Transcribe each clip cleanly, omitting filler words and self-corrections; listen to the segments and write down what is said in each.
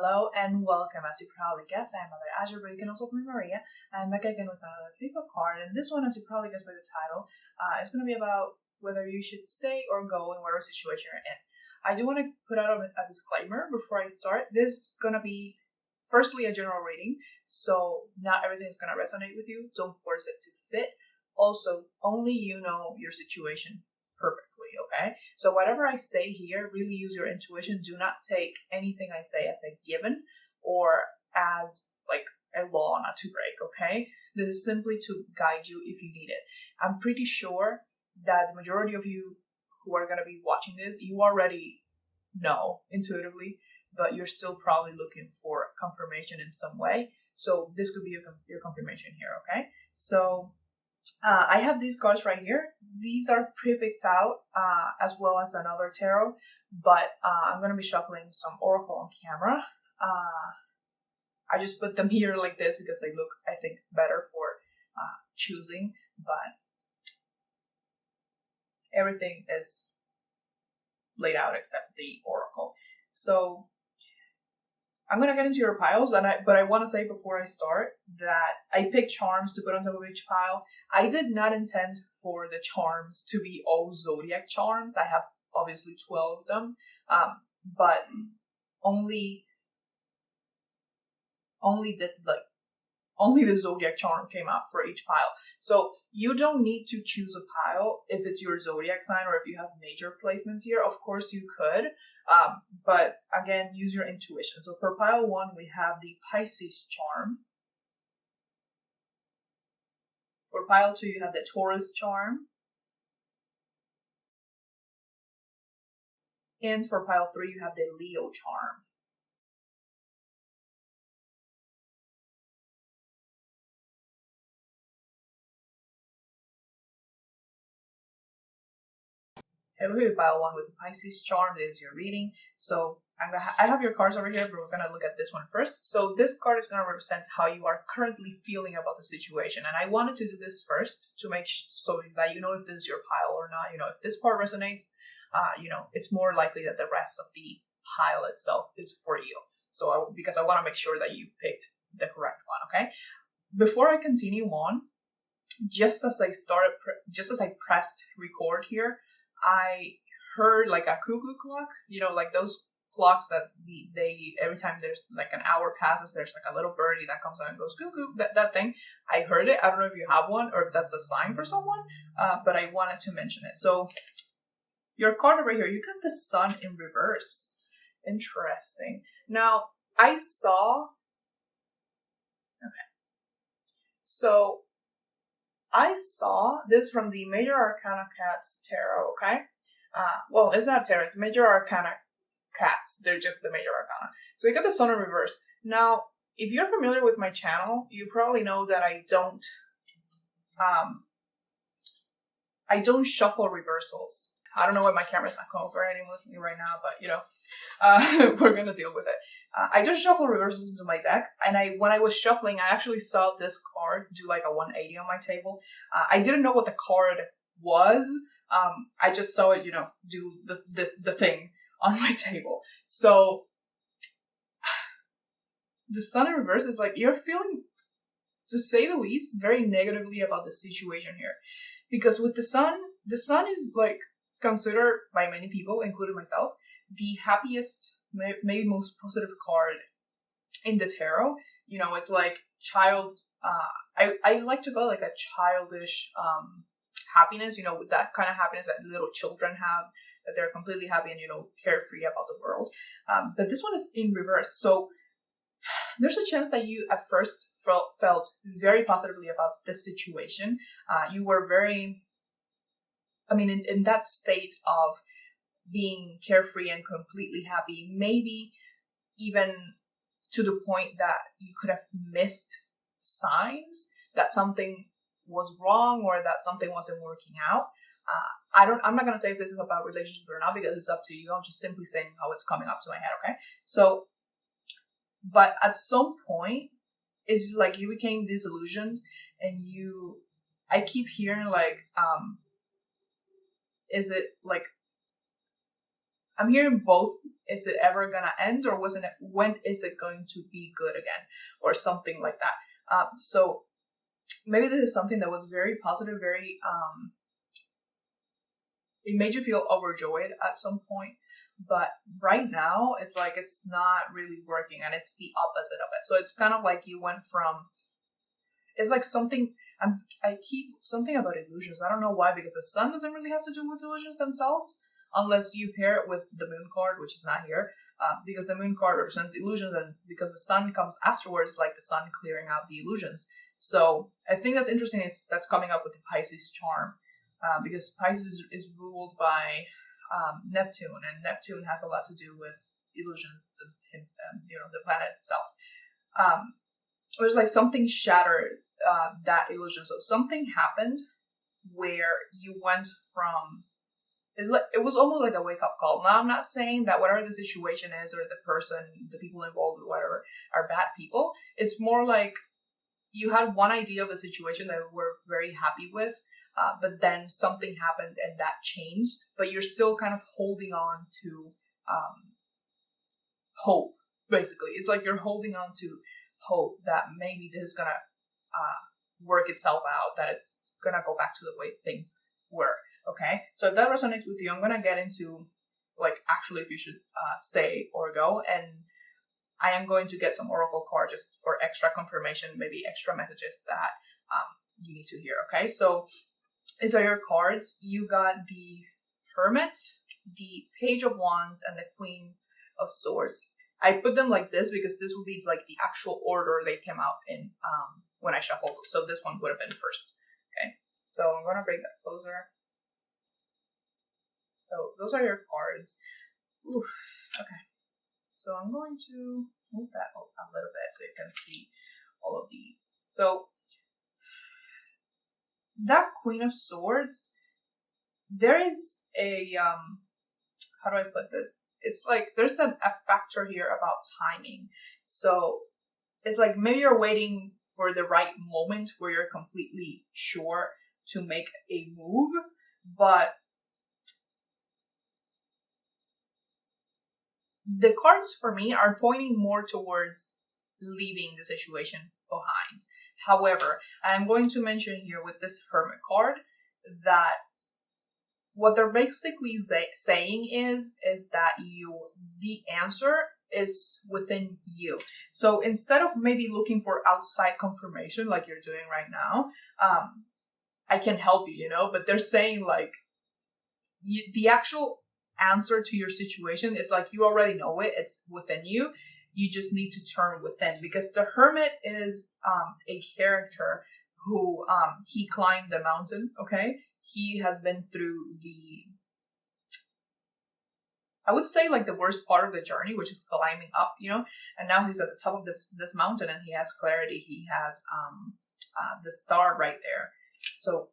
Hello and welcome. As you probably guessed, I am MotherAzure, but you can also call me Maria. I'm back again with another paper card, and this one, as you probably guessed by the title, is going to be about whether you should stay or go in whatever situation you're in. I do want to put out a disclaimer before I start. This is going to be, firstly, a general reading, so not everything is going to resonate with you. Don't force it to fit. Also, only you know your situation perfectly, okay? So whatever I say here, really use your intuition. Do not take anything I say as a given or as like a law not to break, okay? This is simply to guide you if you need it. I'm pretty sure that the majority of you who are going to be watching this, you already know intuitively, but you're still probably looking for confirmation in some way. So this could be your confirmation here, okay? So I have these cards right here. These are pre-picked out as well as another tarot, but I'm going to be shuffling some Oracle on camera. I just put them here like this because they look, I think, better for choosing, but everything is laid out except the Oracle. So I'm going to get into your piles, but I want to say before I start that I picked charms to put on top of each pile. I did not intend for the charms to be all Zodiac charms. I have obviously 12 of them, but only the Zodiac charm came out for each pile. So you don't need to choose a pile if it's your Zodiac sign or if you have major placements here. Of course you could, but again, use your intuition. So for pile 1, we have the Pisces charm. For pile 2, you have the Taurus charm. And for pile 3, you have the Leo charm. Look at pile 1 with the Pisces charm. This is your reading. So I have your cards over here, but we're going to look at this one first. So this card is going to represent how you are currently feeling about the situation. And I wanted to do this first to make so that you know if this is your pile or not. You know, if this part resonates, it's more likely that the rest of the pile itself is for you. So because I want to make sure that you picked the correct one, okay? Before I continue on, just as I pressed record here, I heard like a cuckoo clock, like those clocks that they every time there's like an hour passes, there's like a little birdie that comes out and goes cuckoo, that thing. I heard it. I don't know if you have one or if that's a sign for someone, but I wanted to mention it. So your card over here, you got the sun in reverse. Interesting. Now I saw this from the Major Arcana Cats Tarot, okay? Well, it's not tarot, it's Major Arcana Cats. They're just the Major Arcana. So you got the sun in reverse. Now, if you're familiar with my channel, you probably know that I don't shuffle reversals. I don't know why my camera's not cooperating with me right now, but we're gonna deal with it. I just shuffle reversals into my deck, and when I was shuffling, I actually saw this card do like a 180 on my table. I didn't know what the card was. I just saw it, do the thing on my table. So the sun in reverse is like you're feeling, to say the least, very negatively about the situation here, because with the sun is like considered by many people, including myself, the happiest, maybe most positive card in the tarot. It's like I like to call it like a childish happiness, with that kind of happiness that little children have, that they're completely happy and, carefree about the world. But this one is in reverse. So there's a chance that you at first felt very positively about this situation. You were very, in that state of being carefree and completely happy, maybe even to the point that you could have missed signs that something was wrong or that something wasn't working out. I'm not going to say if this is about relationships or not, because it's up to you. I'm just simply saying how it's coming up to my head, okay? So, but at some point, it's like you became disillusioned and I keep hearing like, is it like, I'm hearing both. Is it ever gonna end, or when is it going to be good again, or something like that? So maybe this is something that was very positive, very it made you feel overjoyed at some point, but right now it's like it's not really working, and it's the opposite of it. So it's kind of like you went from, it's like something, I keep something about illusions. I don't know why, because the sun doesn't really have to do with illusions themselves, unless you pair it with the moon card, which is not here, because the moon card represents illusions, and because the sun comes afterwards, like the sun clearing out the illusions. So I think that's interesting. That's coming up with the Pisces charm, because Pisces is ruled by Neptune, and Neptune has a lot to do with illusions, the planet itself. It was like something shattered that illusion. So something happened where you went from, it was almost like a wake up call. Now I'm not saying that whatever the situation is, or the person, the people involved, or whatever, are bad people. It's more like you had one idea of the situation that you were very happy with, but then something happened and that changed. But you're still kind of holding on to hope. Basically, it's like you're holding on to hope that maybe this is gonna work itself out, that it's gonna go back to the way things were. Okay, so if that resonates with you, I'm gonna get into like actually if you should stay or go, and I am going to get some oracle cards just for extra confirmation, maybe extra messages that you need to hear. Okay, so these are your cards. You got the Hermit, the Page of Wands, and the Queen of Swords. I put them like this because this would be like the actual order they came out in when I shuffled. So this one would have been first. Okay, so I'm gonna bring that closer. So those are your cards. Oof. Okay, so I'm going to move that up a little bit so you can see all of these. So that Queen of Swords, there is a how do I put this? It's like there's a factor here about timing. So it's like maybe you're waiting for the right moment where you're completely sure to make a move, but the cards for me are pointing more towards leaving the situation behind. However, I'm going to mention here with this Hermit card that what they're basically saying is that the answer is within you. So instead of maybe looking for outside confirmation like you're doing right now, I can help you, but they're saying like the actual answer to your situation, it's like you already know it, it's within you. You just need to turn within, because the Hermit is a character who he climbed the mountain. Okay, he has been through I would say like the worst part of the journey, which is climbing up, and now he's at the top of this mountain, and he has clarity. He has the star right there. So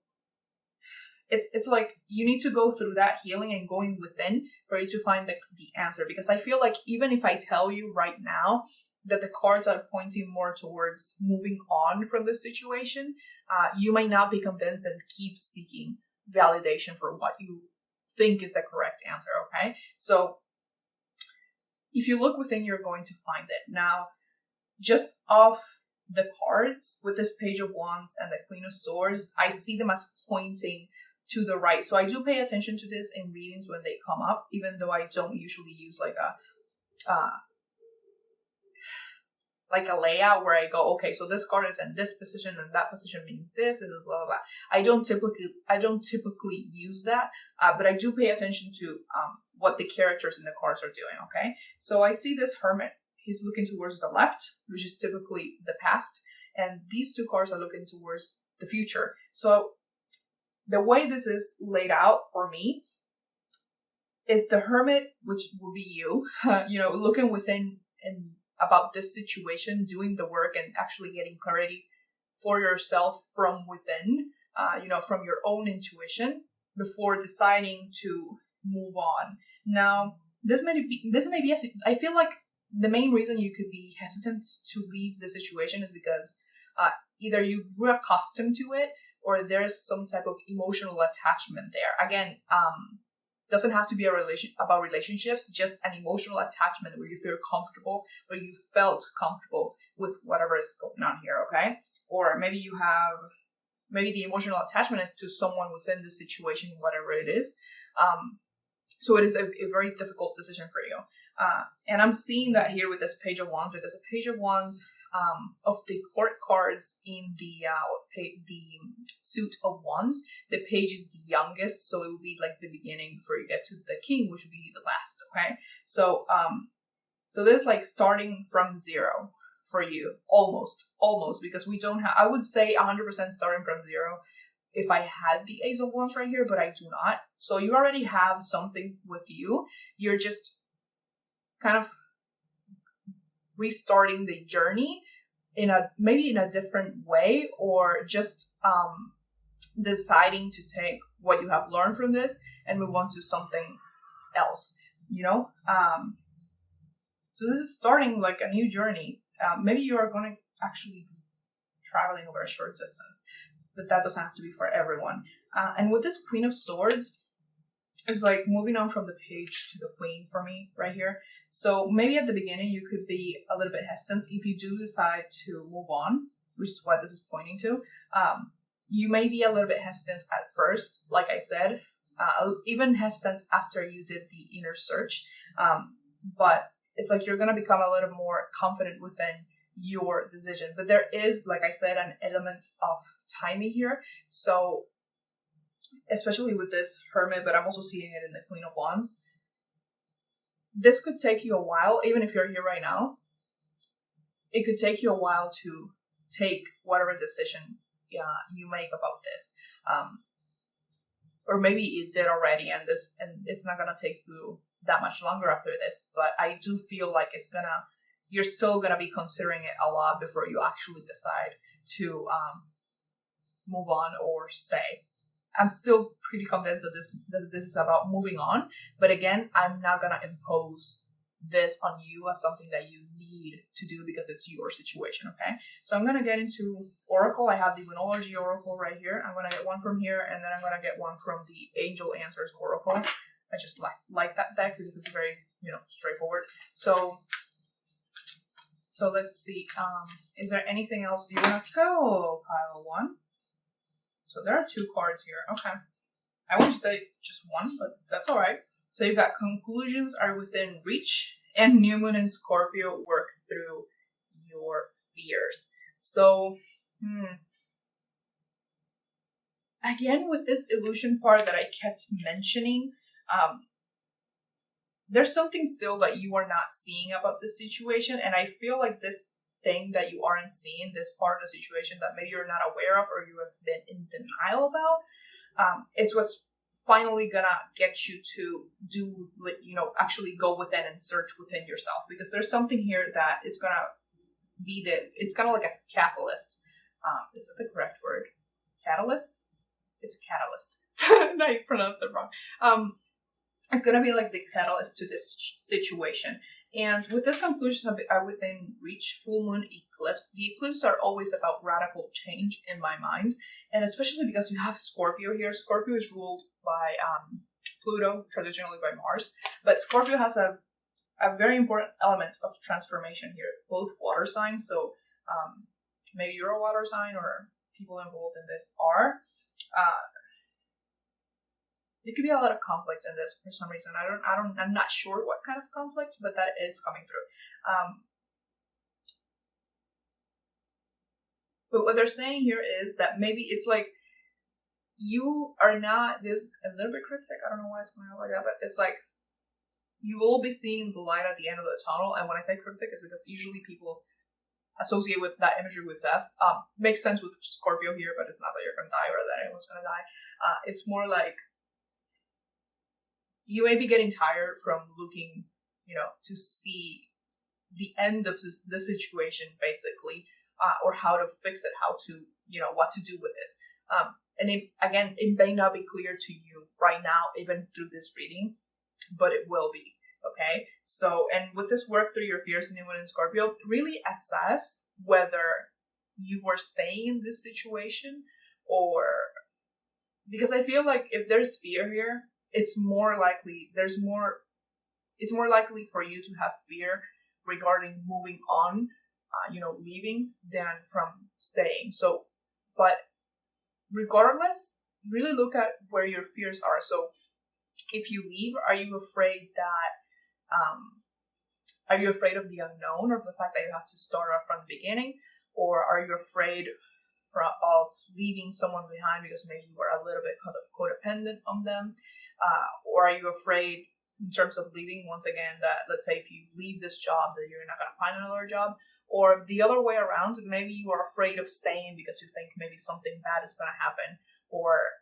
it's like you need to go through that healing and going within for you to find the answer. Because I feel like even if I tell you right now that the cards are pointing more towards moving on from this situation, you might not be convinced and keep seeking validation for what you think is the correct answer. Okay, so if you look within, you're going to find it. Now, just off the cards with this Page of Wands and the Queen of Swords, I see them as pointing to the right. So I do pay attention to this in readings when they come up, even though I don't usually use like a layout where I go, okay, so this card is in this position and that position means this and blah blah blah. I don't typically use that, but I do pay attention to what the characters in the cards are doing. Okay, so I see this Hermit. He's looking towards the left, which is typically the past, and these two cards are looking towards the future. So the way this is laid out for me is the Hermit, which will be you, looking within and about this situation, doing the work and actually getting clarity for yourself from within, from your own intuition before deciding to move on. Now, this may be, I feel like the main reason you could be hesitant to leave the situation is because either you grew accustomed to it or there's some type of emotional attachment there. Again, Doesn't have to be about relationships, just an emotional attachment where you feel comfortable, where you felt comfortable with whatever is going on here, okay? Or maybe maybe the emotional attachment is to someone within the situation, whatever it is. So it is a very difficult decision for you. And I'm seeing that here with this Page of Wands, because the Page of Wands of the court cards in the suit of wands, the page is the youngest, so it will be like the beginning before you get to the king, which would be the last. Okay, so so this is like starting from zero for you, almost, because we don't have, I would say 100% starting from zero if I had the Ace of Wands right here, but I do not. So you already have something with you. You're just kind of restarting the journey maybe in a different way, or just deciding to take what you have learned from this and move on to something else, you know? So this is starting like a new journey. Maybe you are going to actually be traveling over a short distance, but that doesn't have to be for everyone. And with this Queen of Swords, it's like moving on from the page to the queen for me right here. So maybe at the beginning you could be a little bit hesitant if you do decide to move on, which is what this is pointing to. You may be a little bit hesitant at first, like I said, even hesitant after you did the inner search. But it's like you're going to become a little more confident within your decision. But there is, like I said, an element of timing here. So especially with this Hermit, but I'm also seeing it in the Queen of Wands. This could take you a while, even if you're here right now. It could take you a while to take whatever decision you make about this. Or maybe it did already, and it's not gonna take you that much longer after this. But I do feel like you're still gonna be considering it a lot before you actually decide to move on or stay. I'm still pretty convinced that this is about moving on. But again, I'm not going to impose this on you as something that you need to do because it's your situation, okay? So I'm going to get into Oracle. I have the Moonology Oracle right here. I'm going to get one from here, and then I'm going to get one from the Angel Answers Oracle. I just like that deck because it's very, straightforward. So let's see. Is there anything else you want to tell pile one? So there are 2 cards here. Okay. I want to take just one, but that's all right. So you've got conclusions are within reach, and New Moon and Scorpio work through your fears. So, again, with this illusion part that I kept mentioning, there's something still that you are not seeing about this situation, and I feel like this thing that you aren't seeing, this part of the situation that maybe you're not aware of or you have been in denial about, is what's finally gonna get you to do, actually go within and search within yourself, because there's something here that is gonna be it's kind of like a catalyst. Is that the correct word? Catalyst? It's a catalyst. No, I pronounced it wrong. It's gonna be like the catalyst to this situation. And with this conclusion are within reach, full moon, eclipse. The eclipses are always about radical change in my mind. And especially because you have Scorpio here. Scorpio is ruled by Pluto, traditionally by Mars. But Scorpio has a very important element of transformation here. Both water signs. So maybe you're a water sign or people involved in this are. There could be a lot of conflict in this for some reason. I'm not sure what kind of conflict, but that is coming through. But what they're saying here is that maybe it's like you are not, this a little bit cryptic. I don't know why it's coming out like that, but it's like you will be seeing the light at the end of the tunnel. And when I say cryptic, it's because usually people associate with that imagery with death. Makes sense with Scorpio here, but it's not that you're going to die or that anyone's going to die. It's more like you may be getting tired from looking, to see the end of the situation, basically, or how to fix it, how to, what to do with this. And it may not be clear to you right now, even through this reading, but it will be, okay? So, and with this work through your fears, New Moon and Scorpio, really assess whether you were staying in this situation or, because I feel like if there's fear here, it's more likely for you to have fear regarding moving on, leaving, than from staying. So, but regardless, really look at where your fears are. So if you leave, are you afraid of the unknown, or the fact that you have to start off from the beginning? Or are you afraid of leaving someone behind because maybe you are a little bit codependent on them? Or are you afraid, in terms of leaving, once again, that let's say if you leave this job, that you're not going to find another job? Or the other way around, maybe you are afraid of staying because you think maybe something bad is going to happen, or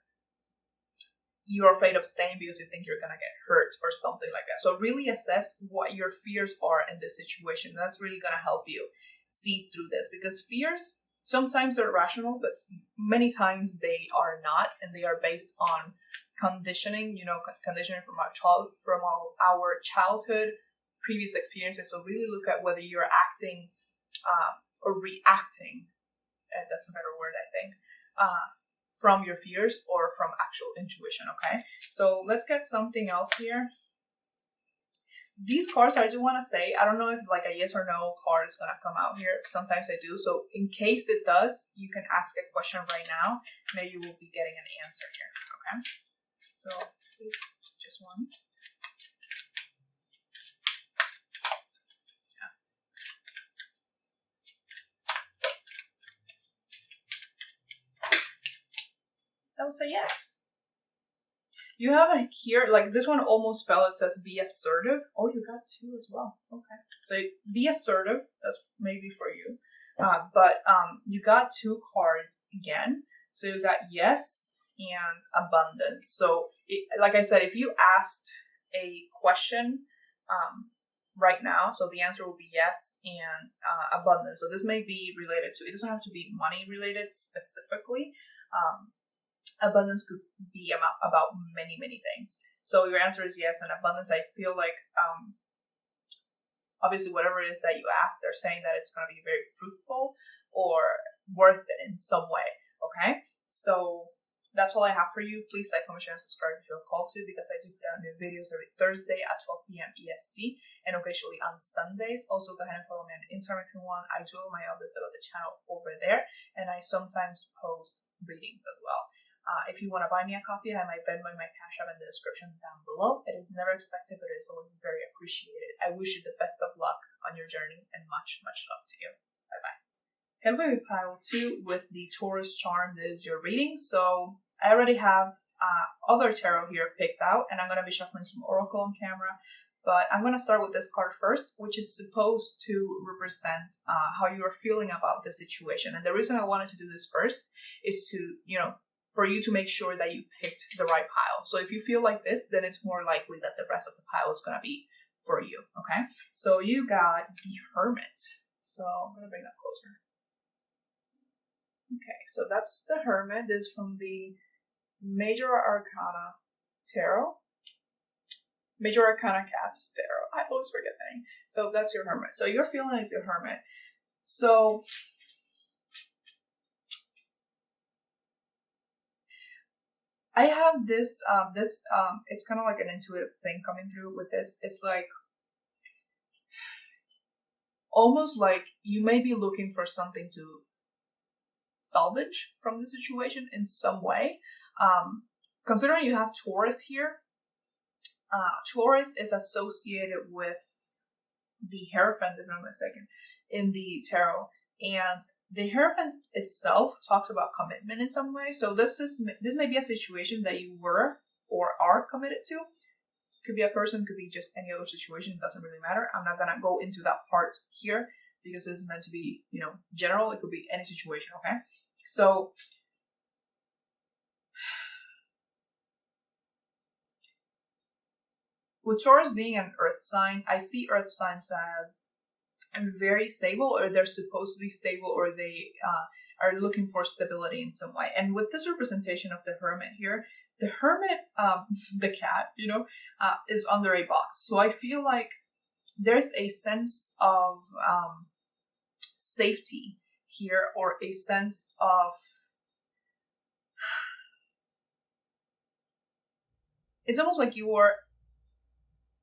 you're afraid of staying because you think you're going to get hurt or something like that. So really assess what your fears are in this situation. That's really going to help you see through this, because fears, sometimes they're rational, but many times they are not, and they are based on conditioning, conditioning from our childhood, previous experiences. So really look at whether you're acting or reacting, that's a better word, I think, from your fears or from actual intuition, okay? So let's get something else here. These cards, I do want to say, I don't know if like a yes or no card is going to come out here. Sometimes I do. So in case it does, you can ask a question right now. Maybe you will be getting an answer here, okay? So please, just one. That would say yes. You have a here, like this one almost fell. It says be assertive. Oh, you got two as well. Okay. So be assertive. That's maybe for you. But you got two cards again. So you got yes and abundance. So like I said, if you asked a question right now, so the answer will be yes and abundance. So this may be related to, it doesn't have to be money related specifically. Abundance could be about many, many things. So your answer is yes, and abundance, I feel like, obviously whatever it is that you asked, they're saying that it's going to be very fruitful or worth it in some way, okay? So that's all I have for you. Please like, comment, share, and subscribe if you're called to, because I do put out new videos every Thursday at 12 p.m. EST, and occasionally on Sundays. Also, go ahead and follow me on Instagram if you want. I do all my updates about the channel over there, and I sometimes post readings as well. If you want to buy me a coffee, I have my Venmo and my Cash App in the description down below. It is never expected, but it is always very appreciated. I wish you the best of luck on your journey, and much, much love to you. Bye-bye. Hello, pile 2 with the Taurus charm. This is your reading. So I already have other tarot here picked out, and I'm going to be shuffling some Oracle on camera. But I'm going to start with this card first, which is supposed to represent how you are feeling about the situation. And the reason I wanted to do this first is to, for you to make sure that you picked the right pile. So if you feel like this, then it's more likely that the rest of the pile is going to be for you, okay? So you got the Hermit. So I'm going to bring that closer. Okay, so that's the Hermit. This is from the Major Arcana Tarot. Major Arcana Cats Tarot. I always forget the name. So that's your Hermit. So you're feeling like the Hermit. So I have this, it's kind of like an intuitive thing coming through with this. It's like, almost like you may be looking for something to salvage from the situation in some way. Considering you have Taurus here, Taurus is associated with the Hierophant, if I'm not mistaken, in the tarot. And the Hierophant itself talks about commitment in some way. So this may be a situation that you were or are committed to. Could be a person, could be just any other situation. It doesn't really matter. I'm not gonna go into that part here because it's meant to be, general. It could be any situation. Okay, so with Taurus being an Earth sign, I see Earth signs as very stable, or they're supposed to be stable, or they are looking for stability in some way. And with this representation of the Hermit here, the Hermit, the cat, is under a box. So I feel like there's a sense of safety here, or a sense of it's almost like you are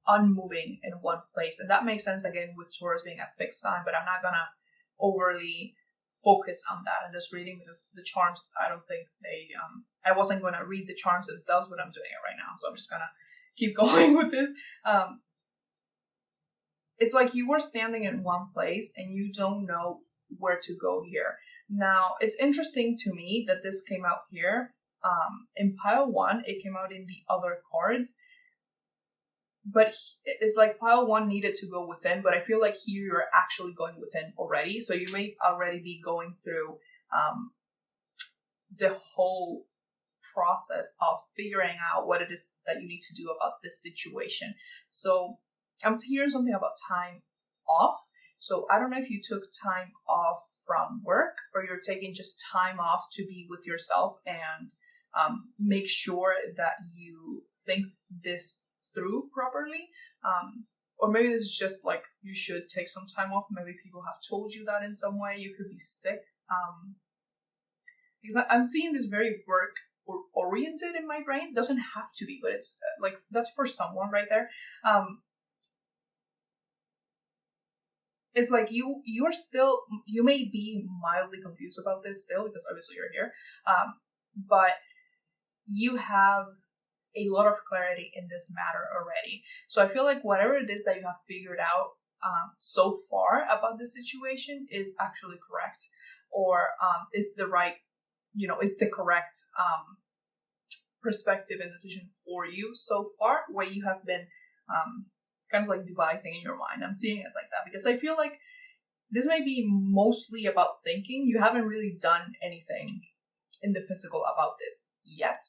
unmoving in one place. And that makes sense again with Taurus being a fixed sign, but I'm not gonna overly focus on that in this reading because the charms, I don't think they I wasn't gonna read the charms themselves, but I'm doing it right now, so I'm just gonna keep going with this. It's like you were standing in one place and you don't know where to go here. Now, it's interesting to me that this came out here. In pile 1, it came out in the other cards. But it's like pile 1 needed to go within, but I feel like here you're actually going within already. So you may already be going through the whole process of figuring out what it is that you need to do about this situation. So I'm hearing something about time off. So I don't know if you took time off from work or you're taking just time off to be with yourself and make sure that you think this through properly. Or maybe this is just like you should take some time off. Maybe people have told you that in some way. You could be sick. Because I'm seeing this very work oriented in my brain. It doesn't have to be, but it's like that's for someone right there. It's like you may be mildly confused about this still because obviously you're here, but you have a lot of clarity in this matter already. So I feel like whatever it is that you have figured out so far about the situation is actually correct, or is the right, is the correct perspective and decision for you so far, where you have been kind of like devising in your mind. I'm seeing it like that because I feel like this may be mostly about thinking. You haven't really done anything in the physical about this yet.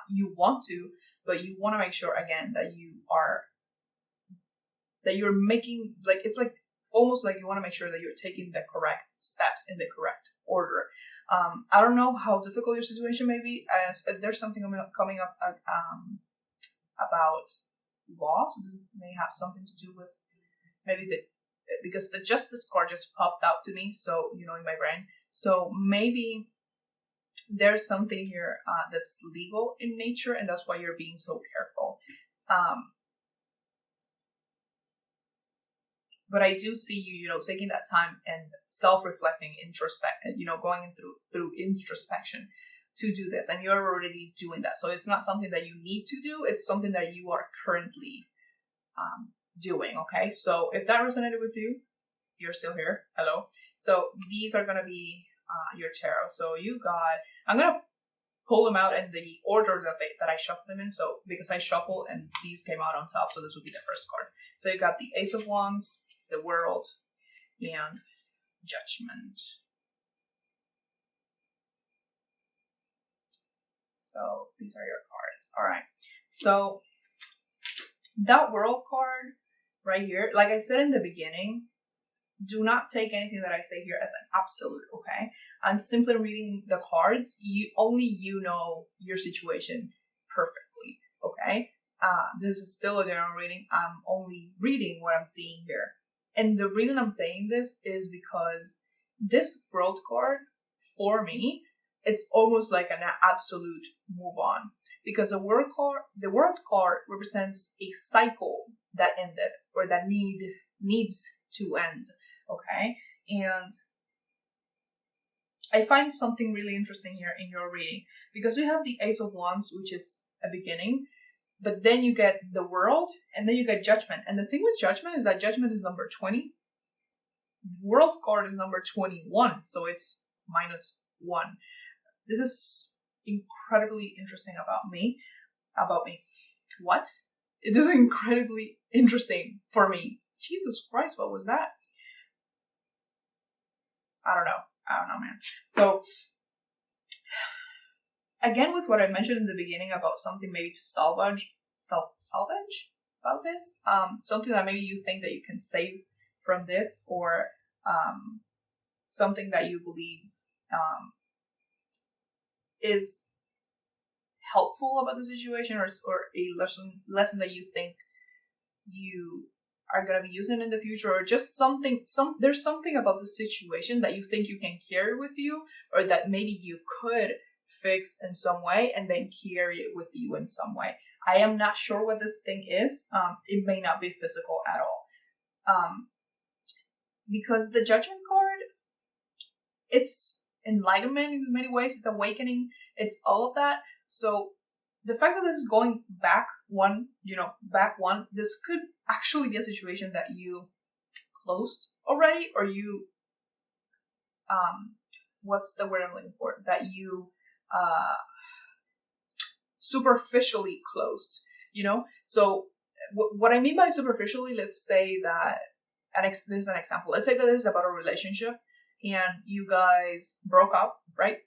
You want to, but you want to make sure again that you're making, like, it's like almost like you want to make sure that you're taking the correct steps in the correct order. I don't know how difficult your situation may be, as there's something coming up about law, so this may have something to do with maybe because the Justice card just popped out to me, so in my brain. So maybe there's something here that's legal in nature, and that's why you're being so careful. But I do see you, taking that time and self-reflecting, going through introspection to do this, and you're already doing that. So it's not something that you need to do, it's something that you are currently doing, okay? So if that resonated with you, you're still here, hello. So these are going to be your tarot. So I'm going to pull them out in the order that I shuffled them in, so because I shuffled and these came out on top, so this will be the first card. So you got the Ace of Wands, the World, and Judgment. So these are your cards. All right. So that World card right here, like I said in the beginning, do not take anything that I say here as an absolute, okay? I'm simply reading the cards. Only you know your situation perfectly, okay? This is still a general reading. I'm only reading what I'm seeing here. And the reason I'm saying this is because this World card, for me, it's almost like an absolute move on. Because the World card represents a cycle that ended, or that needs to end. Okay, and I find something really interesting here in your reading, because you have the Ace of Wands, which is a beginning, but then you get the World, and then you get Judgment. And the thing with Judgment is that Judgment is number 20. World card is number 21, so it's -1. This is incredibly interesting about me. What? It is incredibly interesting for me. Jesus Christ, what was that? I don't know, man. So, again, with what I mentioned in the beginning about something maybe to salvage about this, something that maybe you think that you can save from this, or something that you believe is helpful about the situation, or a lesson that you think you are going to be using in the future, or just there's something about the situation that you think you can carry with you, or that maybe you could fix in some way and then carry it with you in some way. I am not sure what this thing is. It may not be physical at all. Because the Judgment card, it's enlightenment in many ways. It's awakening. It's all of that. So the fact that this is going back one, this could actually be a situation that you closed already, or you, what's the word I'm looking for? That you, superficially closed, So what I mean by superficially, let's say that, this is an example. Let's say that this is about a relationship and you guys broke up, right?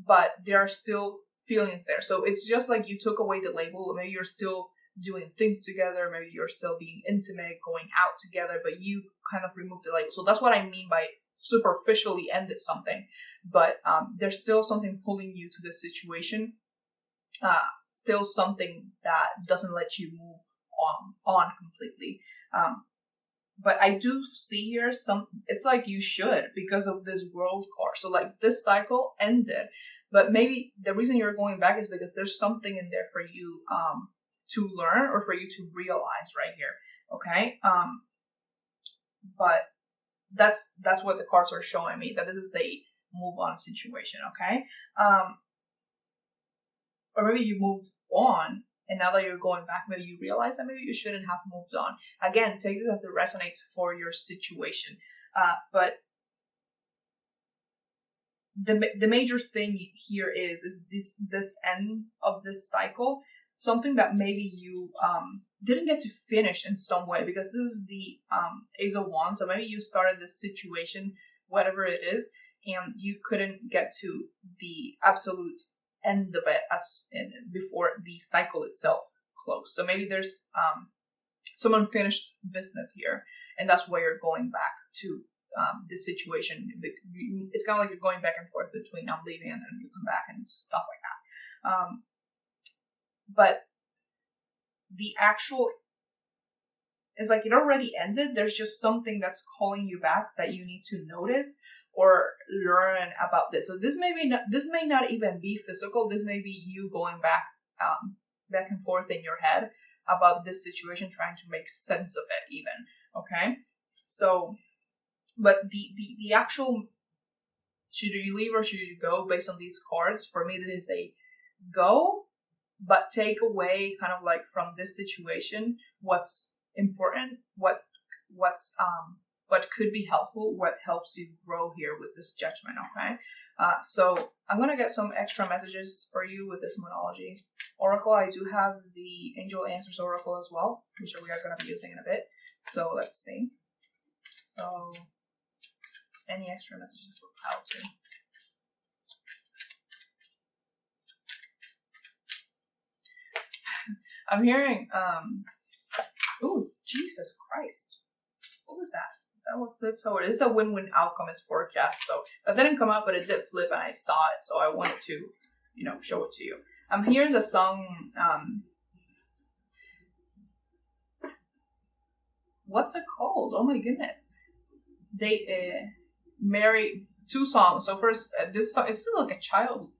But there are still feelings there. So it's just like you took away the label. Maybe you're still doing things together. Maybe you're still being intimate, going out together, but you kind of removed the label. So that's what I mean by superficially ended something. But there's still something pulling you to this situation. Still something that doesn't let you move on completely. But I do see here it's like you should, because of this World card. So like this cycle ended, but maybe the reason you're going back is because there's something in there for you to learn, or for you to realize right here. Okay. But that's what the cards are showing me, that this is a move on situation. Okay. Or maybe you moved on, and now that you're going back, maybe you realize that maybe you shouldn't have moved on. Again, take this as it resonates for your situation. But the major thing here is this end of this cycle, something that maybe you didn't get to finish in some way, because this is the Ace of Wands. So maybe you started this situation, whatever it is, and you couldn't get to the absolute end of it before the cycle itself closed. So maybe there's some unfinished business here, and that's why you're going back to this situation. It's kind of like you're going back and forth between I'm leaving and then you come back and stuff like that. But the actual is like it already ended. There's just something that's calling you back that you need to notice or learn about this. So this may not even be physical. This may be you going back and forth in your head about this situation, trying to make sense of it even. Okay. So, but the actual, should you leave or should you go based on these cards? For me, this is a go, but take away kind of like from this situation, what's important, what could be helpful, what helps you grow here with this Judgment, okay? So I'm going to get some extra messages for you with this Moonology Oracle. I do have the Angel Answers Oracle as well, which we are going to be using in a bit. So let's see. So any extra messages for how to... I'm hearing, ooh, Jesus Christ. What was that? That one flipped over. This is a win-win outcome is forecast. So that didn't come up, but it did flip and I saw it. So I wanted to, show it to you. I'm hearing the song, what's it called? Oh my goodness. They marry two songs. So first, this song, it's still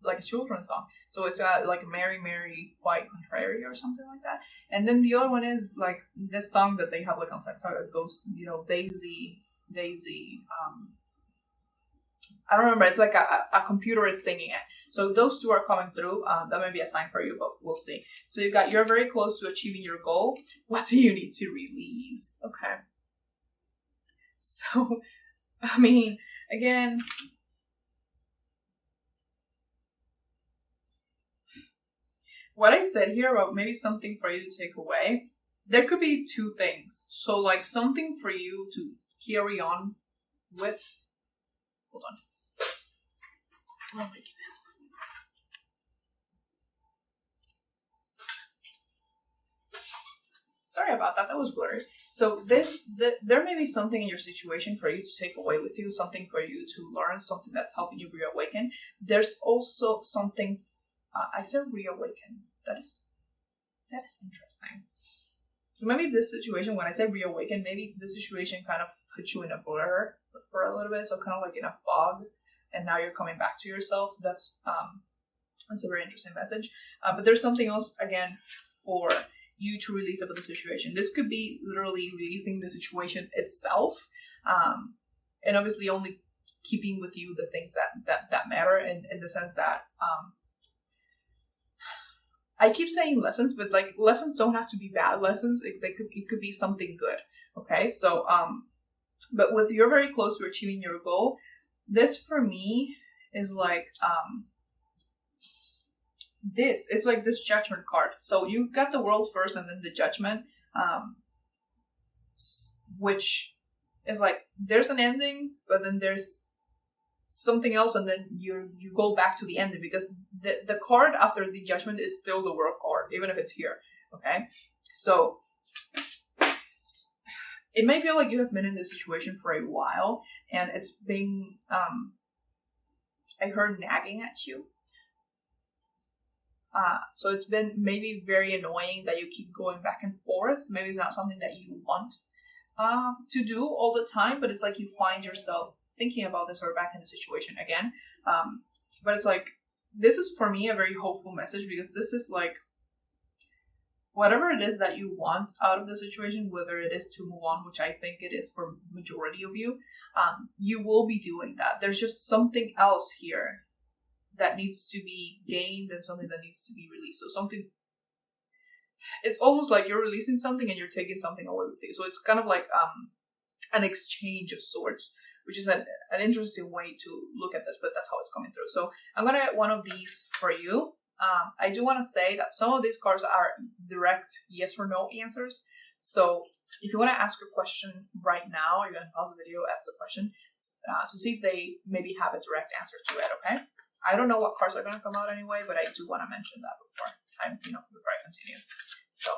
like a children's song. So it's like Mary, Mary, Quite Contrary or something like that. And then the other one is like this song that they have like on TikTok that goes, Daisy. I don't remember. It's like a computer is singing it. So those two are coming through. That may be a sign for you, but we'll see. So you're very close to achieving your goal. What do you need to release? Okay. So, I mean, again, what I said here about maybe something for you to take away, there could be two things. So like something for you to carry on with. Hold on. Oh my goodness. Sorry about that. That was blurry. So there may be something in your situation for you to take away with you, something for you to learn, something that's helping you reawaken. There's also something. I said reawaken. That is interesting. So maybe this situation, when I say reawaken, maybe this situation kind of put you in a blur for a little bit, so kind of like in a fog, and now you're coming back to yourself. That's a very interesting message. But there's something else again for you to release about the situation. This could be literally releasing the situation itself, and obviously only keeping with you the things that matter, in the sense that I keep saying lessons, but like lessons don't have to be bad lessons. It could be something good. Okay, so but with you're very close to achieving your goal, this for me is like it's like this Judgment card. So you got the World first and then the Judgment, which is like there's an ending, but then there's something else, and then you go back to the ending, because the card after the Judgment is still the World card, even if it's here. Okay, so it may feel like you have been in this situation for a while, and it's been I heard nagging at you. So it's been maybe very annoying that you keep going back and forth. Maybe it's not something that you want to do all the time, but it's like you find yourself thinking about this or back in the situation again. But it's like, this is for me a very hopeful message, because this is like, whatever it is that you want out of the situation, whether it is to move on, which I think it is for majority of you, you will be doing that. There's just something else here that needs to be gained and something that needs to be released. So something, it's almost like you're releasing something and you're taking something away with you. So it's kind of like an exchange of sorts, which is an interesting way to look at this, but that's how it's coming through. So I'm going to get one of these for you. I do want to say that some of these cards are direct yes or no answers. So if you want to ask a question right now, you're going to pause the video, ask the question to see if they maybe have a direct answer to it, okay? I don't know what cards are going to come out anyway, but I do want to mention that before I continue. So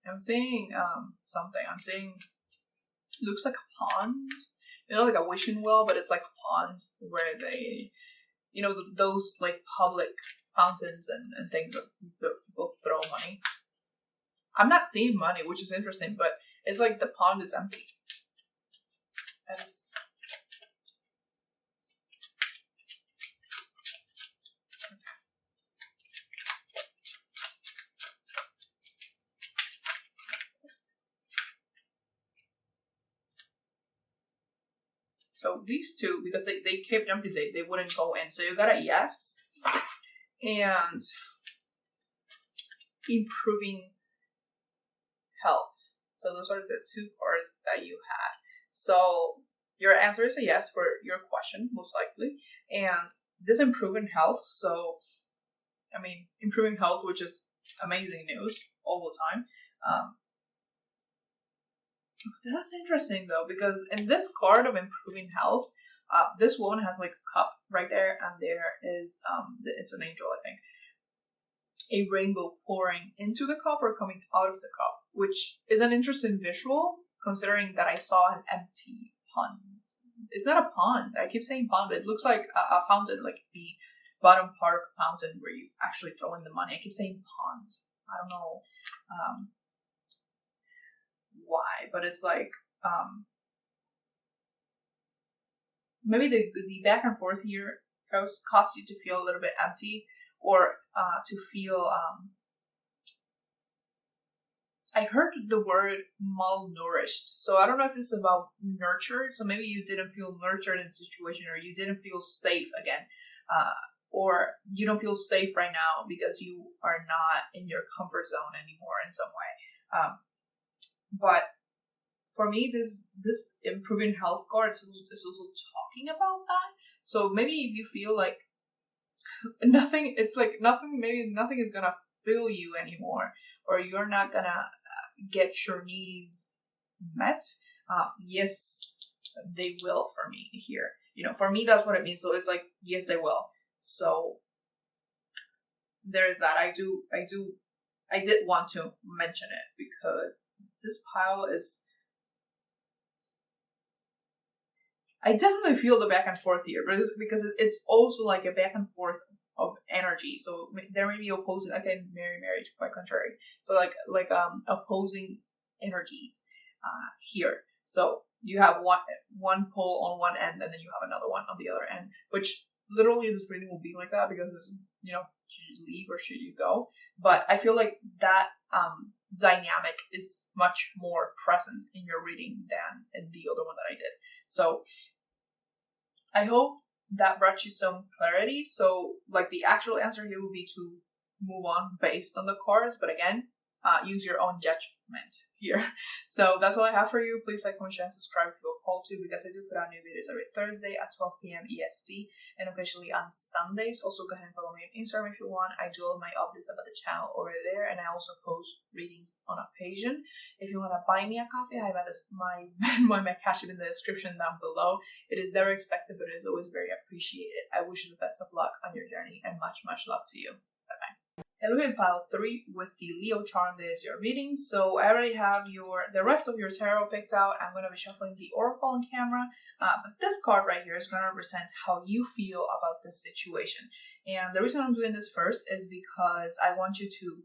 I'm seeing something. I'm seeing, looks like a pond. You know, like a wishing well, but it's like a pond where they, you know, those like public fountains and things that people throw money. I'm not seeing money, which is interesting, but it's like the pond is empty. That's so these two, because they kept empty, they wouldn't go in. So you got a yes and improving health. So those are the two cards that you had. So your answer is a yes for your question, most likely. And this improving health, so, I mean, improving health, which is amazing news all the time. That's interesting, though, because in this card of improving health, this woman has, like, a cup right there, and there is, it's an angel, I think, a rainbow pouring into the cup or coming out of the cup, which is an interesting visual, considering that I saw an empty pond. It's not a pond. I keep saying pond, but it looks like a fountain, like the bottom part of a fountain where you actually throw in the money. I keep saying pond. I don't know why, but it's like maybe the back and forth here caused you to feel a little bit empty, or to feel I heard the word malnourished. So I don't know if it's about nurtured. So maybe you didn't feel nurtured in a situation, or you didn't feel safe again. Or you don't feel safe right now because you are not in your comfort zone anymore in some way. But for me, this improving health card is also talking about that. So maybe if you feel like nothing, it's like maybe nothing is gonna fill you anymore, or you're not gonna get your needs met. Yes, they will for me here. You know, for me, that's what it means. So it's like, yes, they will. So there is that. I did want to mention it because this pile is, I definitely feel the back and forth here, because it's also like a back and forth of energy. So there may be opposing, again, marriage, quite contrary. So like opposing energies here. So you have one pole on one end, and then you have another one on the other end, which literally this reading will be like that because it's, you know, should you leave or should you go? But I feel like that dynamic is much more present in your reading than in the other one that I did. So I hope that brought you some clarity. So like the actual answer here would be to move on based on the cards, but again, use your own judgment here. So that's all I have for you. Please like, comment, share, and subscribe if you feel called to, because I do put out new videos every Thursday at 12 p.m. EST and occasionally on Sundays. Also, go ahead and follow me on Instagram if you want. I do all my updates about the channel over there, and I also post readings on occasion. If you want to buy me a coffee, I have my cash in the description down below. It is never expected, but it is always very appreciated. I wish you the best of luck on your journey and much, much love to you. Bye-bye. And we're in pile 3 with the Leo charm. There's your reading. So I already have the rest of your tarot picked out. I'm going to be shuffling the oracle on camera. But this card right here is going to represent how you feel about this situation. And the reason I'm doing this first is because I want you to,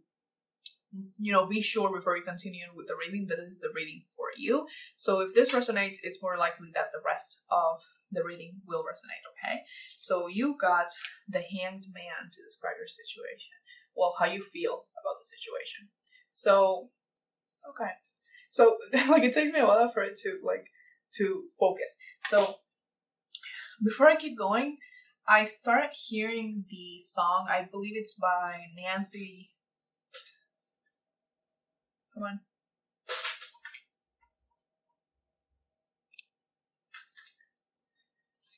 you know, be sure before you continue with the reading that this is the reading for you. So if this resonates, it's more likely that the rest of the reading will resonate, okay? So you got the Hanged Man to describe your situation. Well, how you feel about the situation. So, okay. So, like, it takes me a while for it to focus. So, before I keep going, I started hearing the song. I believe it's by Nancy. Come on.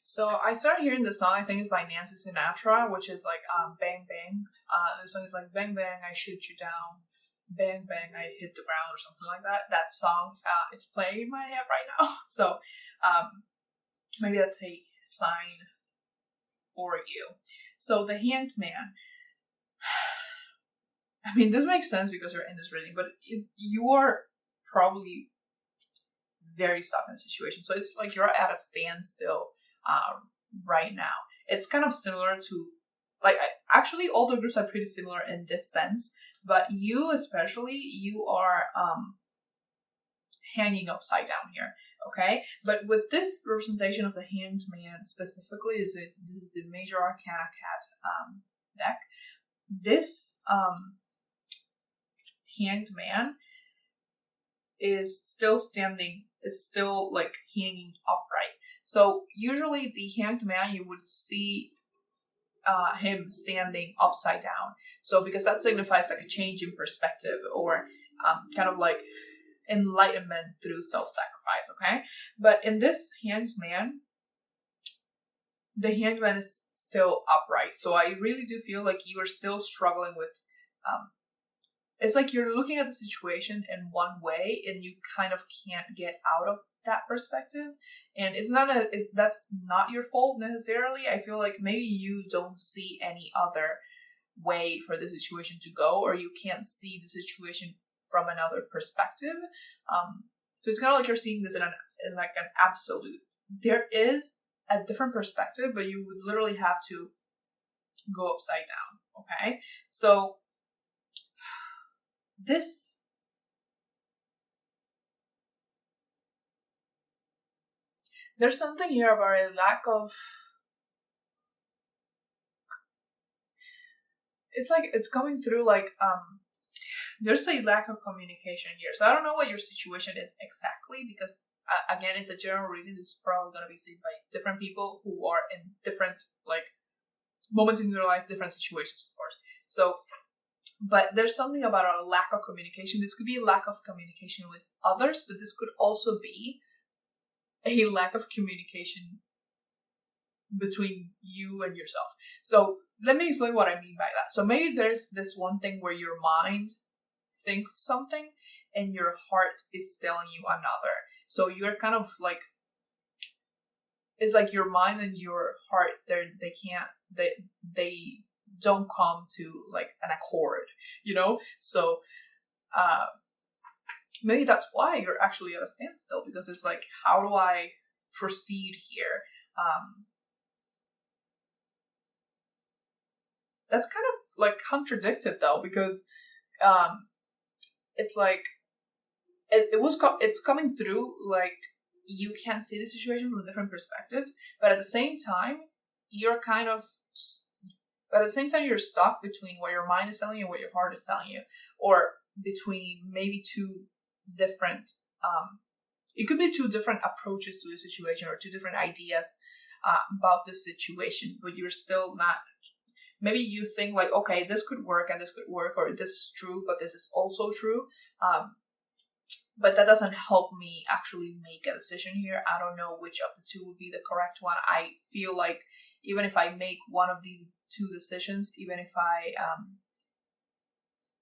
So I started hearing the song. I think it's by Nancy Sinatra, which is like Bang Bang. The song is like Bang Bang, I shoot you down. Bang Bang, I hit the ground, or something like that. That song is playing in my head right now. So maybe that's a sign for you. So the Hanged Man. I mean, this makes sense because you're in this reading, but you are probably very stuck in a situation. So it's like you're at a standstill right now. It's kind of similar to, like, actually all the groups are pretty similar in this sense, but you especially, you are hanging upside down here, okay? But with this representation of the Hanged Man specifically, this is the Major Arcana Cat deck. This Hanged Man is still standing, is still like hanging upright. So usually the Hanged Man, you would see him standing upside down. So because that signifies like a change in perspective, or kind of like enlightenment through self-sacrifice, okay? But in this Hanged Man, the Hanged Man is still upright. So I really do feel like you are still struggling with, it's like you're looking at the situation in one way and you kind of can't get out of that perspective. And that's not your fault necessarily. I feel like maybe you don't see any other way for the situation to go, or you can't see the situation from another perspective. So it's kind of like you're seeing this in like an absolute. There is a different perspective, but you would literally have to go upside down. Okay, so there's something here about a lack of, it's like it's coming through like there's a lack of communication here. So I don't know what your situation is exactly, because again, it's a general reading. This is probably going to be seen by different people who are in different like moments in their life, different situations, of course. So, but there's something about a lack of communication. This could be a lack of communication with others, but this could also be a lack of communication between you and yourself. So let me explain what I mean by that. So maybe there's this one thing where your mind thinks something and your heart is telling you another. So you're kind of like, it's like your mind and your heart, they don't come to like an accord, you know? So maybe that's why you're actually at a standstill, because it's like, how do I proceed here? That's kind of like contradicted though, because it's like it's coming through like you can see the situation from different perspectives, but at the same time you're kind of, but at the same time, you're stuck between what your mind is telling you and what your heart is telling you, or between maybe two different, it could be two different approaches to the situation or two different ideas about the situation, but you're still not, maybe you think like, okay, this could work and this could work, or this is true, but this is also true. But that doesn't help me actually make a decision here. I don't know which of the two would be the correct one. I feel like even if I make one of these two decisions, even if I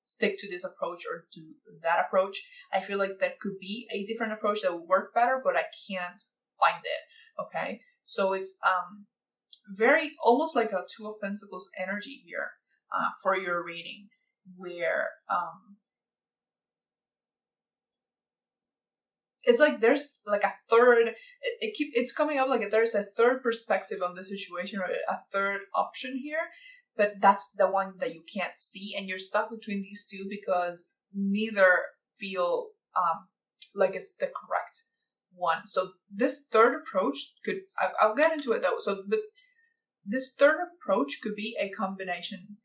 stick to this approach or to that approach, I feel like there could be a different approach that would work better, but I can't find it. Okay, so it's very almost like a Two of Pentacles energy here for your reading, where it's like there's like a third, it's coming up like there's a third perspective on the situation, or a third option here, but that's the one that you can't see, and you're stuck between these two because neither feel like it's the correct one. So this third approach could, I'll get into it though. So, but this third approach could be a combination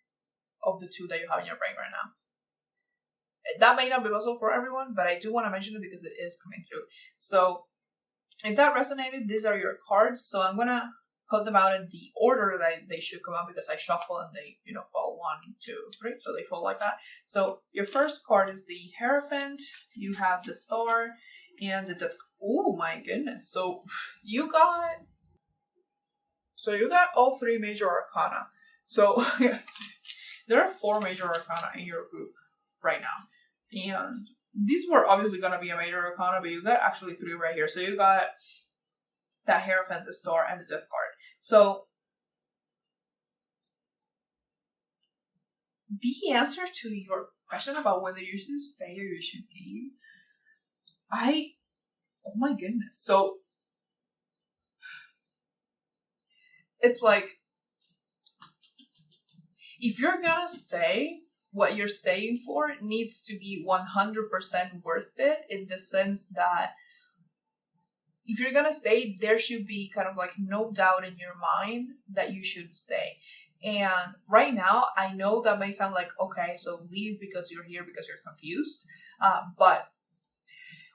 of the two that you have in your brain right now. That may not be possible for everyone, but I do want to mention it because it is coming through. So if that resonated, these are your cards. So I'm going to put them out in the order that they should come out, because I shuffle and they, fall 1, 2, 3. So they fall like that. So your first card is the Hierophant. You have the Star and the Death. Oh my goodness. So you got all 3 major arcana. So there are 4 major arcana in your group right now. And these were obviously going to be a major arcana, but you got actually 3 right here. So you got that Hierophant, the Star, and the Death card. So the answer to your question about whether you should stay or you should leave, oh my goodness. So it's like, if you're gonna stay, what you're staying for needs to be 100% worth it, in the sense that if you're gonna stay, there should be kind of like no doubt in your mind that you should stay. And right now, I know that may sound like, okay, so leave because you're here because you're confused, but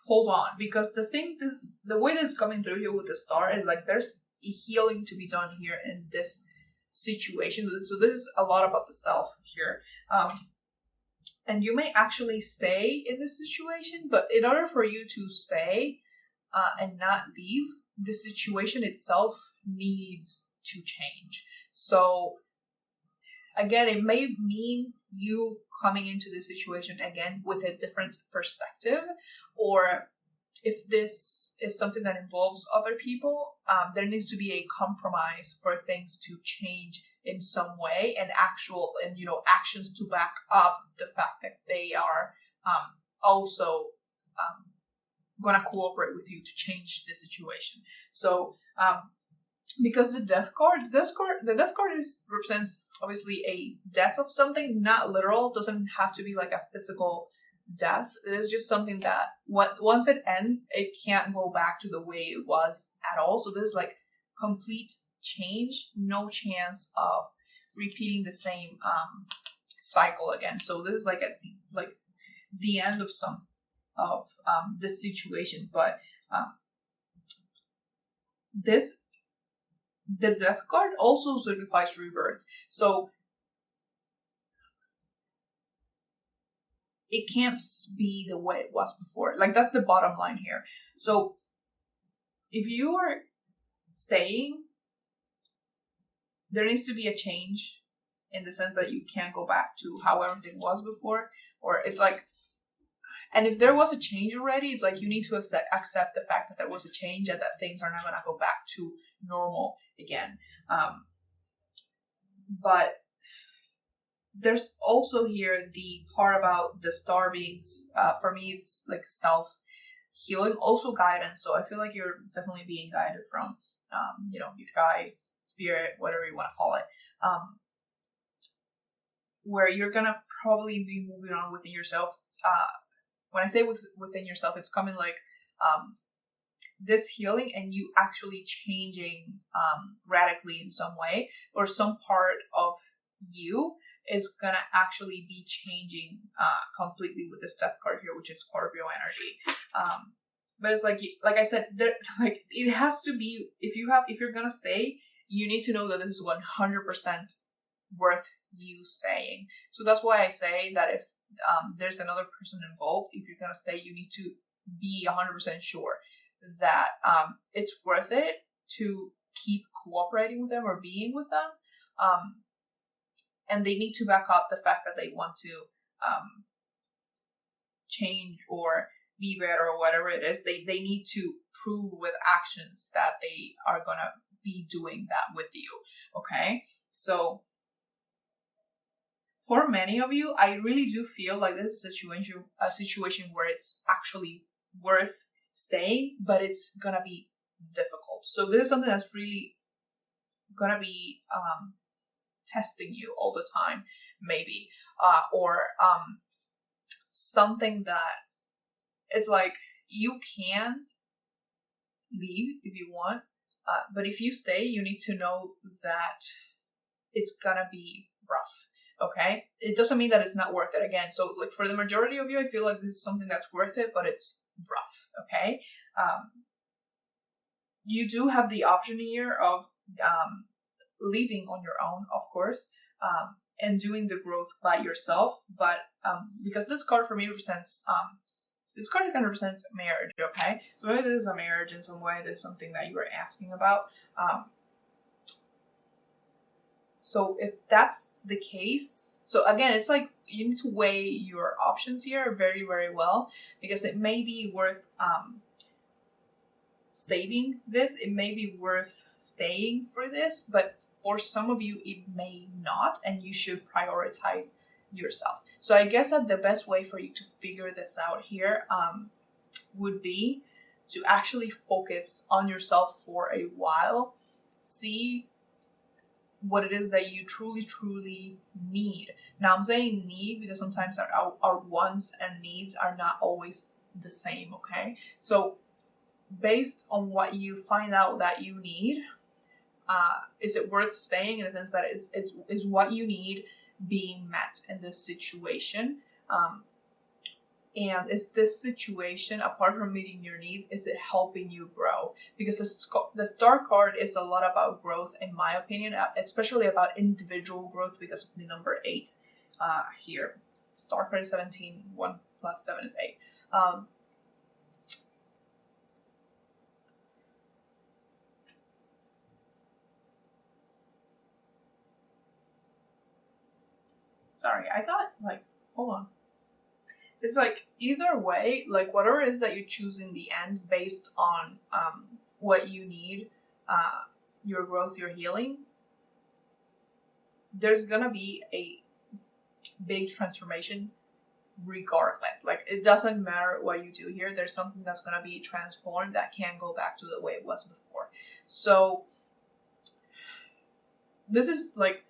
hold on, because the way that's coming through here with the Star is like there's a healing to be done here in this situation. So this is a lot about the self here. And you may actually stay in this situation, but in order for you to stay and not leave, the situation itself needs to change. So again, it may mean you coming into this situation again with a different perspective, or if this is something that involves other people, there needs to be a compromise for things to change in some way, and actions to back up the fact that they are also gonna cooperate with you to change the situation. So because the Death card represents obviously a death of something, not literal, doesn't have to be like a physical death. It is just something that once it ends, it can't go back to the way it was at all. So this is like complete change, no chance of repeating the same cycle again. So this is like the end of this situation. But the Death card also signifies rebirth. So it can't be the way it was before. Like, that's the bottom line here. So if you are staying, there needs to be a change in the sense that you can't go back to how everything was before. Or it's like, and if there was a change already, it's like you need to accept the fact that there was a change and that things are not going to go back to normal again. But there's also here the part about the Star being, for me, it's like self-healing, also guidance. So I feel like you're definitely being guided from, your guides, spirit, whatever you want to call it, where you're going to probably be moving on within yourself. When I say within yourself, it's coming like this healing and you actually changing radically in some way, or some part of you is gonna actually be changing completely with this death card here, which is Scorpio energy. But it's like I said, there, like, it has to be, if you're gonna stay, you need to know that this is 100% worth you staying. So that's why I say that if there's another person involved, if you're gonna stay, you need to be 100% sure that it's worth it to keep cooperating with them or being with them. And they need to back up the fact that they want to change or be better or whatever it is. They need to prove with actions that they are gonna be doing that with you. Okay, so for many of you, I really do feel like this is a situation where it's actually worth staying, but it's gonna be difficult. So this is something that's really gonna be testing you all the time, maybe, or something that it's like you can leave if you want, but if you stay, you need to know that it's gonna be rough. Okay, it doesn't mean that it's not worth it. Again, so like for the majority of you, I feel like this is something that's worth it, but it's rough. Okay, you do have the option here of leaving on your own, of course, and doing the growth by yourself. But because this card for me represents this card can represent marriage. Okay, so maybe this is a marriage in some way. This is something that you were asking about. So if that's the case, so again, it's like you need to weigh your options here very, very well, because it may be worth saving this. It may be worth staying for this, but for some of you, it may not, and you should prioritize yourself. So I guess that the best way for you to figure this out here would be to actually focus on yourself for a while, see what it is that you truly need. Now I'm saying need because sometimes our wants and needs are not always the same, okay? So based on what you find out that you need, is it worth staying, in the sense that is what you need being met in this situation? And is this situation, apart from meeting your needs, is it helping you grow? Because the Star card is a lot about growth, in my opinion, especially about individual growth because of the number 8 here. Star card is 17, 1 plus 7 is 8. Sorry, I got hold on. It's like either way, like whatever it is that you choose in the end based on what you need, your growth, your healing, there's gonna be a big transformation regardless. Like it doesn't matter what you do here, there's something that's gonna be transformed that can't go back to the way it was before. So this is like,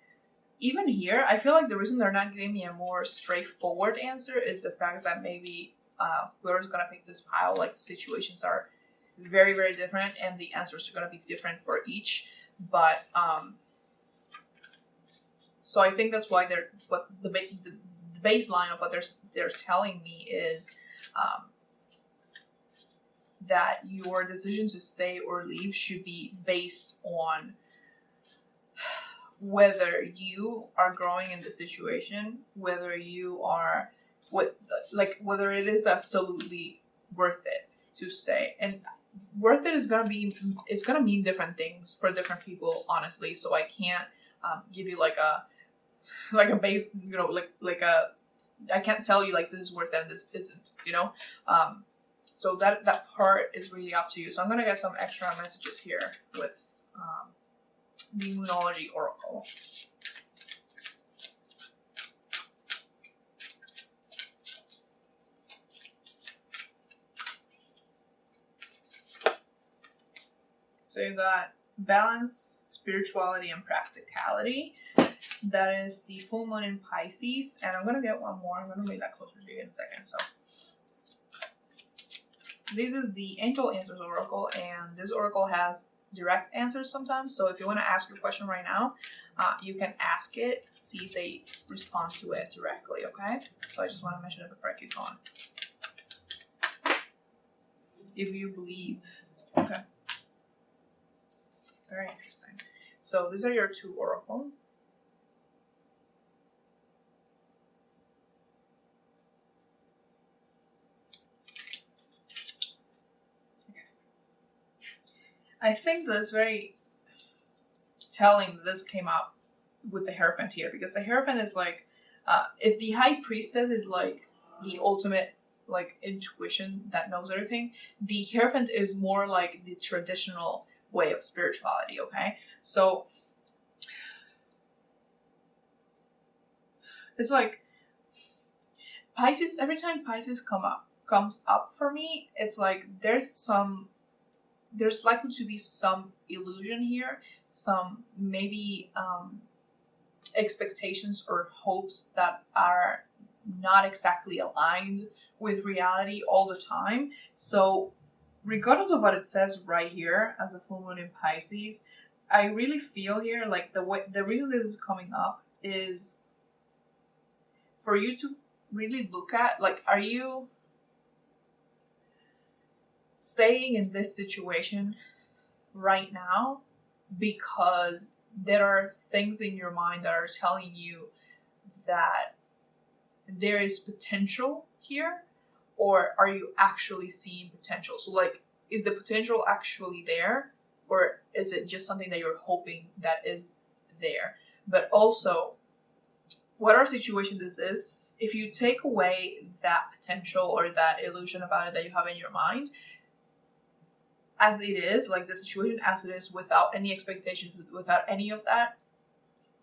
even here, I feel like the reason they're not giving me a more straightforward answer is the fact that maybe whoever's going to pick this pile, like situations are very, very different and the answers are going to be different for each. But so I think that's why the baseline of what they're telling me is that your decision to stay or leave should be based on whether you are growing in the situation, whether you are whether it is absolutely worth it to stay. And worth it is it's gonna mean different things for different people, honestly. So I can't give you like a base, I can't tell you like this is worth it and this isn't, so that part is really up to you. So I'm gonna get some extra messages here with the Moonology Oracle. So you've got balance, spirituality, and practicality. That is the full moon in Pisces. And I'm going to get one more. I'm going to make that closer to you in a second. So this is the Angel Answers Oracle, and this oracle has direct answers sometimes. So if you want to ask your question right now, you can ask it, see if they respond to it directly, okay? So I just want to mention it before I keep going. If you believe, okay. Very interesting. So these are your two oracle. I think that's very telling that this came up with the Hierophant here, because the Hierophant is like, if the High Priestess is like the ultimate like intuition that knows everything, the Hierophant is more like the traditional way of spirituality, okay? So it's like Pisces, every time Pisces comes up for me, it's like there's likely to be some illusion here, some maybe expectations or hopes that are not exactly aligned with reality all the time. So regardless of what it says right here as a full moon in Pisces, I really feel here like the reason this is coming up is for you to really look at, like, are you staying in this situation right now because there are things in your mind that are telling you that there is potential here, or are you actually seeing potential? So like, is the potential actually there, or is it just something that you're hoping that is there? But also, whatever situation this is, if you take away that potential or that illusion about it that you have in your mind, as it is, like the situation as it is, without any expectations, without any of that,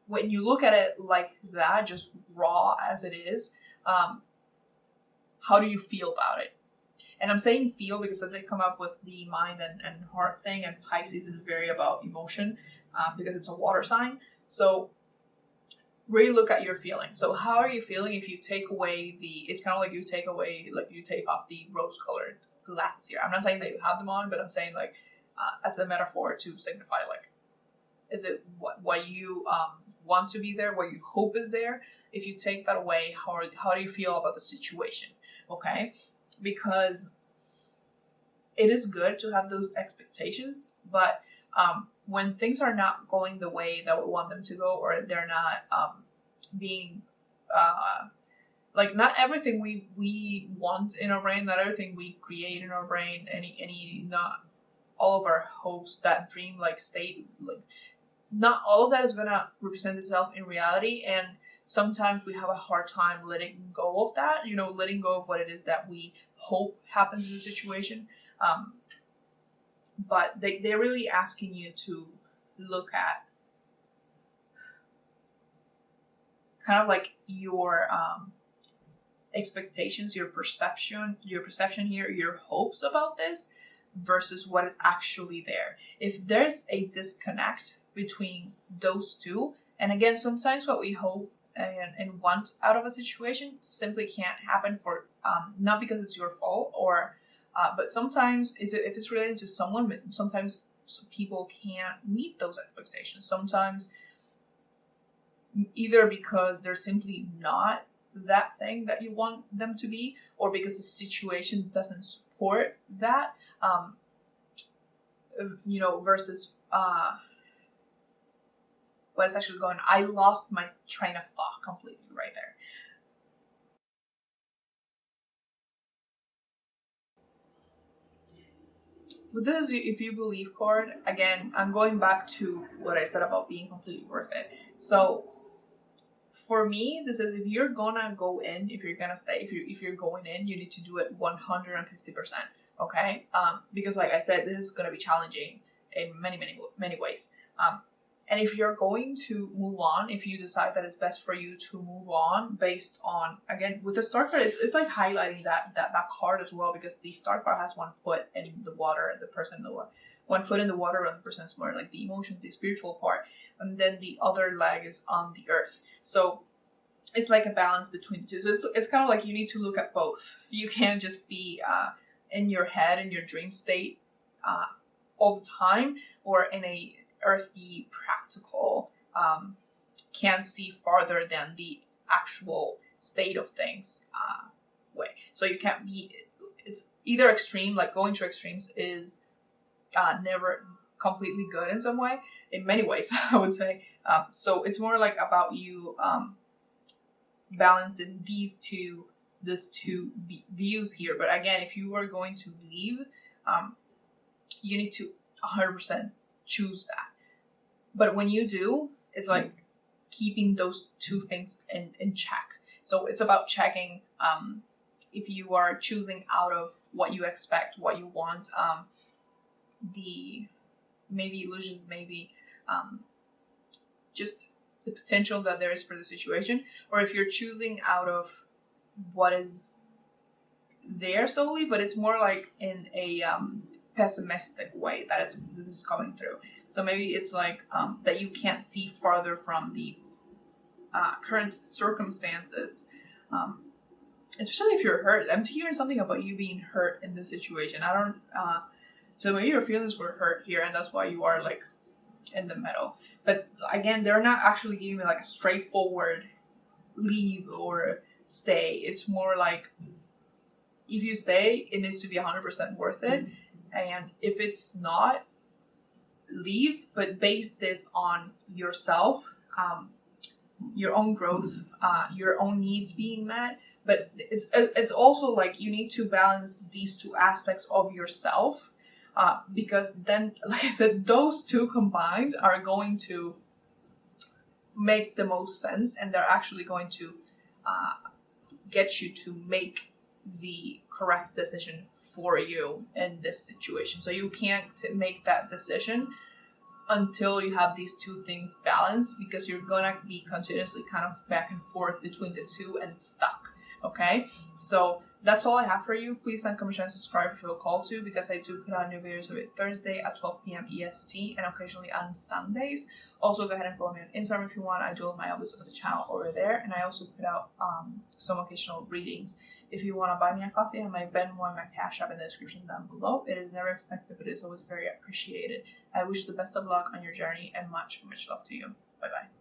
when you look at it like that, just raw as it is, how do you feel about it? And I'm saying feel because they come up with the mind and heart thing, and Pisces is very about emotion because it's a water sign. So really look at your feelings. So how are you feeling if you take away it's kind of like you take off the rose-colored glasses here. I'm not saying that you have them on, but I'm saying like as a metaphor to signify, like, is it what you want to be there, what you hope is there? If you take that away, how do you feel about the situation? Okay, because it is good to have those expectations, but when things are not going the way that we want them to go, or they're not being like, not everything we want in our brain, not everything we create in our brain, not all of our hopes, that dream-like state, like, not all of that is gonna represent itself in reality, and sometimes we have a hard time letting go of that, letting go of what it is that we hope happens in the situation. But they're really asking you to look at kind of like your expectations, your perception here, your hopes about this versus what is actually there. If there's a disconnect between those two, and again, sometimes what we hope and want out of a situation simply can't happen for not because it's your fault, or but sometimes if it's related to someone, sometimes people can't meet those expectations. Sometimes either because they're simply not that thing that you want them to be, or because the situation doesn't support that, versus what is actually going on. I lost my train of thought completely right there. With this if you believe card, again, I'm going back to what I said about being completely worth it. So for me, this is, if you're gonna go in, if you're gonna stay, if you're going in, you need to do it 150%. Okay, because like I said, this is gonna be challenging in many ways. And if you're going to move on, if you decide that it's best for you to move on based on, again, with the star card, it's like highlighting that card as well, because the star card has 1 foot in the water, and the person in the water, 1 foot in the water, and the person is more like the emotions, the spiritual part, and then the other leg is on the earth. So it's like a balance between the two. So it's kind of like you need to look at both. You can't just be in your head, in your dream state all the time, or in a earthy, practical, can't see farther than the actual state of things way. So you can't be, it's either extreme, like going to extremes is never completely good in some way, in many ways, I would say. So it's more like about you balancing these two views here. But again, if you are going to leave, you need to 100% choose that. But when you do, it's like keeping those two things in check. So it's about checking if you are choosing out of what you expect, what you want, the maybe illusions, maybe just the potential that there is for the situation, or if you're choosing out of what is there solely, but it's more like in a pessimistic way that this is coming through. So maybe it's like that you can't see farther from the current circumstances, especially if you're hurt. I'm hearing something about you being hurt in this situation. So maybe your feelings were hurt here, and that's why you are like in the middle. But again, they're not actually giving me like a straightforward leave or stay. It's more like, if you stay, it needs to be 100% worth it. And if it's not, leave, but base this on yourself, your own growth, your own needs being met. But it's also like you need to balance these two aspects of yourself, because then, like I said, those two combined are going to make the most sense, and they're actually going to get you to make the correct decision for you in this situation. So you can't make that decision until you have these two things balanced, because you're gonna be continuously kind of back and forth between the two and stuck. Okay, so that's all I have for you. Please like, comment, share, and subscribe if you feel called to, because I do put out new videos every Thursday at 12 p.m. EST and occasionally on Sundays. Also, go ahead and follow me on Instagram if you want. I do all my uploads on the channel over there, and I also put out some occasional readings. If you want to buy me a coffee, I have my Venmo and my Cash App in the description down below. It is never expected, but it is always very appreciated. I wish you the best of luck on your journey, and much, much love to you. Bye-bye.